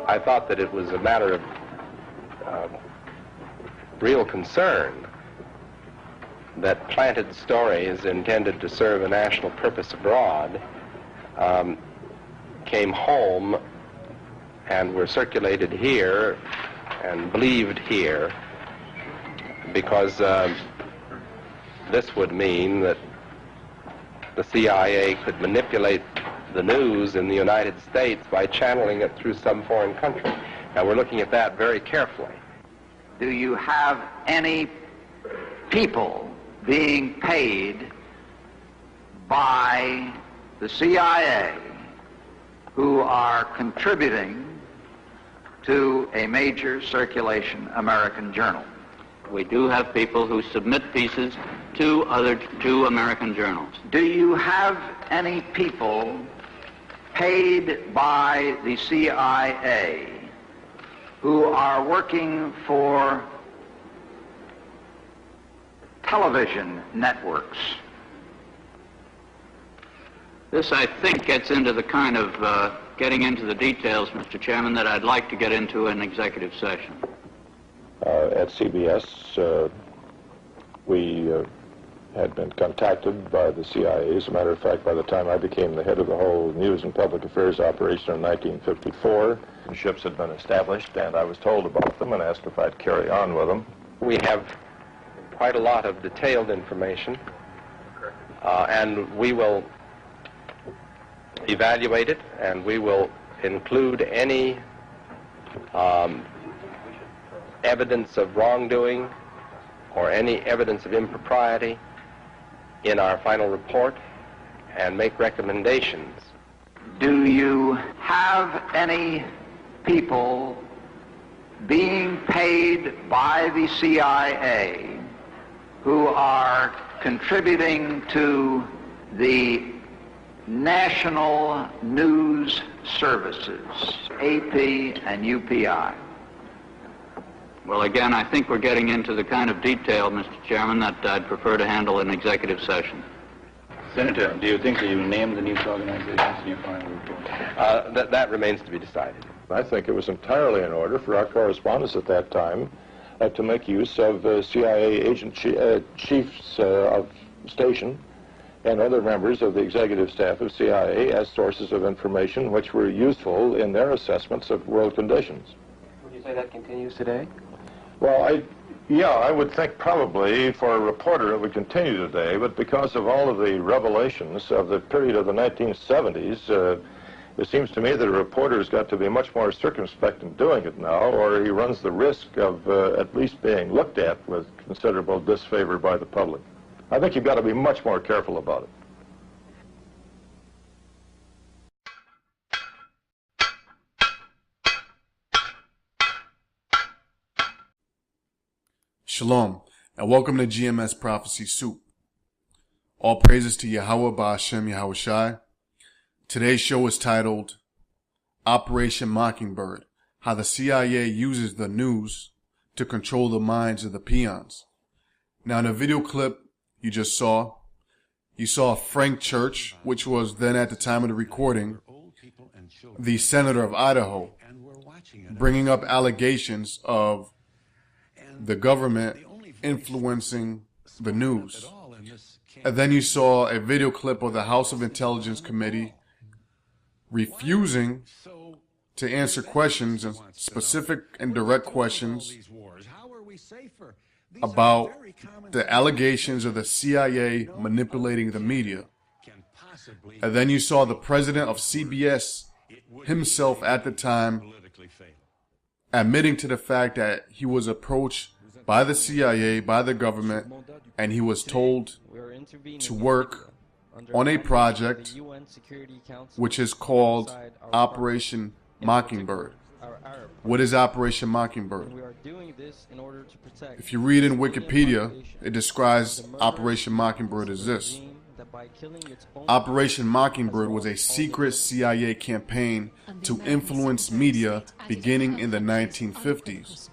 I thought that it was a matter of real concern that planted stories intended to serve a national purpose abroad came home and were circulated here and believed here, because this would mean that the CIA could manipulate the news in the United States by channeling it through some foreign country. Now, we're looking at that very carefully. Do you have any people being paid by the CIA who are contributing to a major circulation American journal? We do have people who submit pieces to American journals. Do you have any people paid by the CIA who are working for television networks? This, I think, gets into the kind of getting into the details, Mr. Chairman, that I'd like to get into in executive session. At CBS, we had been contacted by the CIA. As a matter of fact, by the time I became the head of the whole news and public affairs operation in 1954, ships had been established, and I was told about them and asked if I'd carry on with them. We have quite a lot of detailed information, and we will evaluate it, and we will include any evidence of wrongdoing or any evidence of impropriety in our final report and make recommendations. Do you have any people being paid by the CIA who are contributing to the national news services, AP and UPI? Well, again, I think we're getting into the kind of detail, Mr. Chairman, that I'd prefer to handle in executive session. Senator, do you think that you named the news organizations in your final report? That remains to be decided. I think it was entirely in order for our correspondents at that time to make use of CIA agent chiefs of station and other members of the executive staff of CIA as sources of information which were useful in their assessments of world conditions. Would you say that continues today? Well, I would think probably for a reporter it would continue today, but because of all of the revelations of the period of the 1970s, it seems to me that a reporter's got to be much more circumspect in doing it now, or he runs the risk of at least being looked at with considerable disfavor by the public. I think you've got to be much more careful about it. Shalom, and welcome to GMS Prophecy Soup. All praises to Yahweh Ba'Hashem Yahweh Shai. Today's show is titled Operation Mockingbird, how the CIA uses the news to control the minds of the peons. Now, in the video clip you just saw, you saw Frank Church, which was then at the time of the recording, the senator of Idaho, bringing up allegations of the government influencing the news. And then you saw a video clip of the House of Intelligence Committee refusing to answer questions, and specific and direct questions about the allegations of the CIA manipulating the media. And then you saw the president of CBS himself at the time admitting to the fact that he was approached by the CIA, by the government, and he was told to work on a project which is called Operation Mockingbird. What is Operation Mockingbird? If you read in Wikipedia, it describes Operation Mockingbird as this. Operation Mockingbird was a secret CIA campaign to influence media beginning in the 1950s.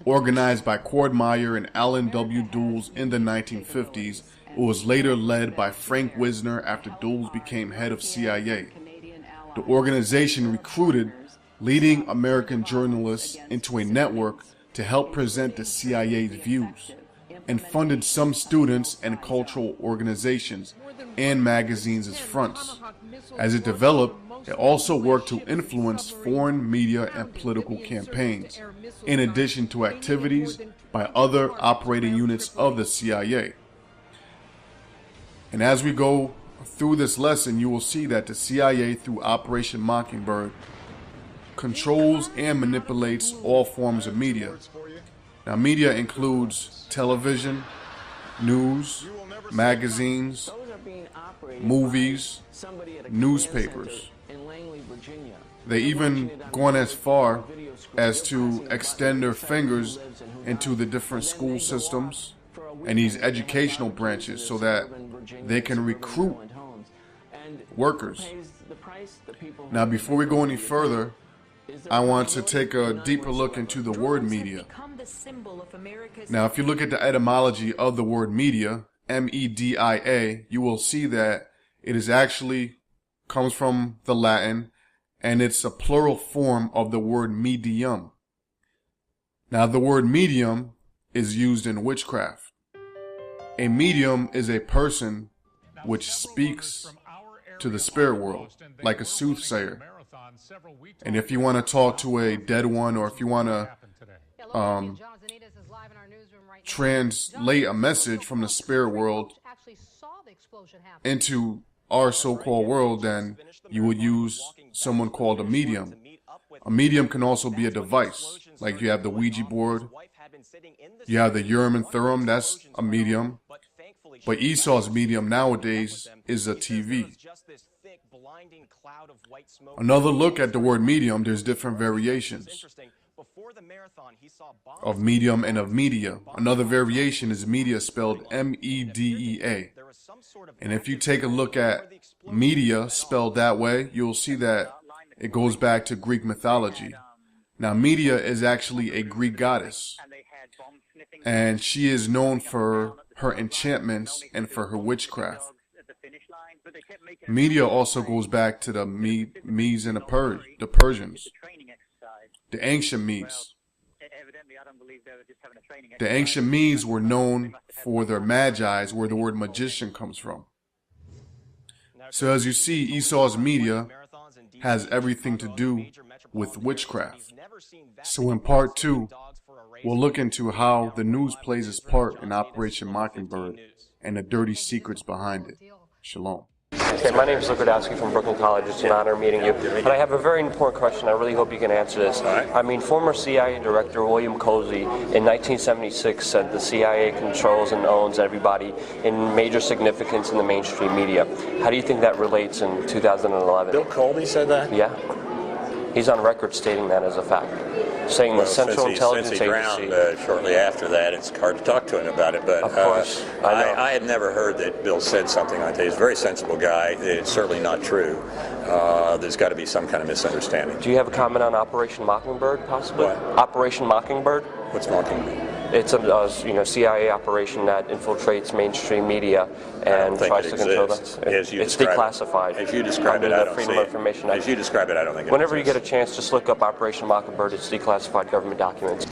Organized by Cord Meyer and Alan W. Dulles in the 1950s, it was later led by Frank Wisner after Dulles became head of CIA. The organization recruited leading American journalists into a network to help present the CIA's views, and funded some students and cultural organizations and magazines as fronts. As it developed, it also worked to influence foreign media and political campaigns, in addition to activities by other operating units of the CIA. And as we go through this lesson, you will see that the CIA, through Operation Mockingbird, controls and manipulates all forms of media. Now, media includes television, news, magazines, movies, newspapers. They even gone as far as to extend their fingers into the different school systems and these educational branches so that they can recruit workers. Now, before we go any further, I want to take a deeper look into the word media. Now, if you look at the etymology of the word media, M-E-D-I-A, you will see that it is actually comes from the Latin, and it's a plural form of the word medium. Now, the word medium is used in witchcraft. A medium is a person which speaks to the spirit world, like a soothsayer. And if you want to talk to a dead one, or if you want to translate a message from the spirit world into our so-called world, then you would use someone called a medium. A medium can also be a device, like you have the Ouija board, you have the Urim and Thummim, that's a medium. But Esau's medium nowadays is a TV. Another look at the word medium, there's different variations of medium and of media. Another variation is media, spelled M-E-D-E-A. And if you take a look at media spelled that way, you'll see that it goes back to Greek mythology. Now, Media is actually a Greek goddess, and she is known for her enchantments and for her witchcraft. Media also goes back to the Medes and the Persians, the ancient Medes. The ancient Medes were known for their magi's, where the word magician comes from. So as you see, Esau's media has everything to do with witchcraft. So in part 2, we'll look into how the news plays its part in Operation Mockingbird and the dirty secrets behind it. Shalom. Okay, my name is Luke Radowski from Brooklyn College. It's an honor meeting you. And I have a very important question. I really hope you can answer this. I mean, former CIA Director William Cozy in 1976 said the CIA controls and owns everybody in major significance in the mainstream media. How do you think that relates in 2011? Bill Colby said that? Yeah. He's on record stating that as a fact. Saying the Central Intelligence Agency... Since he drowned shortly after that, it's hard to talk to him about it, but of course, I had never heard that Bill said something like that. He's a very sensible guy. It's certainly not true. There's got to be some kind of misunderstanding. Do you have a comment on Operation Mockingbird, possibly? What? Operation Mockingbird? What's Mockingbird? It's a CIA operation that infiltrates mainstream media and tries to control that. It's declassified. As you describe it, I don't see it. As you describe it, I don't think it exists. Whenever you get a chance, just look up Operation Mockingbird. It's declassified government documents.